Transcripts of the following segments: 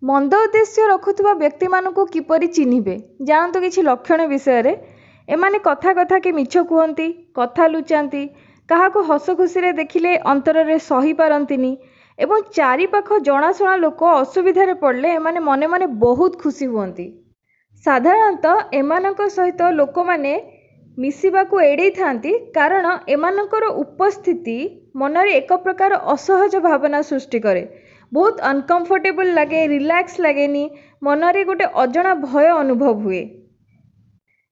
मंद उद्देश्य रखुवा व्यक्ति मानू किपरि चिन्हिबे जानतु किछि लक्षण विषय एमाने कथा कथा के मिछ कहती कथा लुचाती क्या हस खुशी देखिले अंतर में सही पारंतिनी एवं चारिपाख जनाशुना लोक असुविधार पड़े एमाने मने मने बहुत खुशी हुअंती। साधारणतः एमानक सहित लोक माने मिसिबाकू एड़े थांती कारण एमानकर उपस्थिति मनरे एक प्रकार असहज भावना सृष्टि करे। बहुत अनकंफर्टेबल लगे, रिलैक्स लगेनी, मनरे गोटे अजणा भय अनुभव हुए।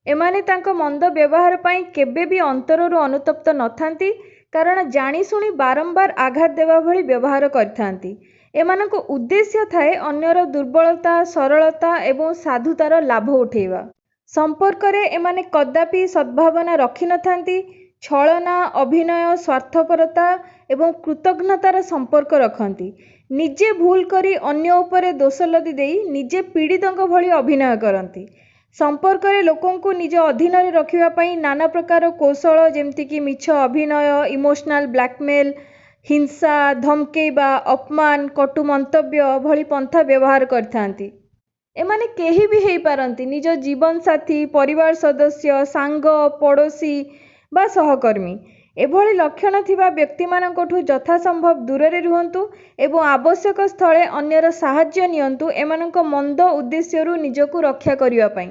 एमाने तांको मंद व्यवहार पाई केबे भी अंतररू अनुतप्त नथांती कारण जानीशुणी बारंबार आघात देवा भली व्यवहार करथांती। एमानको उद्देश्य थाए अन्यर दुर्बलता, सरलता एवं साधुतार लाभ उठेवा। संपर्क रे एमाने कदापि सद्भावना रखी नथांती। छलना, अभिनय, स्वार्थपरता एवं कृतज्ञतार संपर्क रखती। निजे भूल करी अन्य उपरे दोष लदी देई निजे पीड़ितों भली अभिनय करती। संपर्क रे लोकों को निज अधीन रे रखिबा पई नाना प्रकार कौशल जेमती कि मिछ अभिनय, इमोशनल ब्लैकमेल, हिंसा, धमकेइबा, अपमान, कटु मंतव्य भली पंथा व्यवहार करथांती। एमाने केही भी हेई पारंती, निज जीवन साथी, परिवार सदस्य, सांग, पड़ोशी बा सहकर्मी। एभली लक्षण थिबा व्यक्ति मानकठु यथासंभव दूरे रुहंतु एवं आवश्यक स्थले अन्यर साहाय्य नियंतु एमानक मंद उद्देश्यरू निजको रक्षा करिवा पई।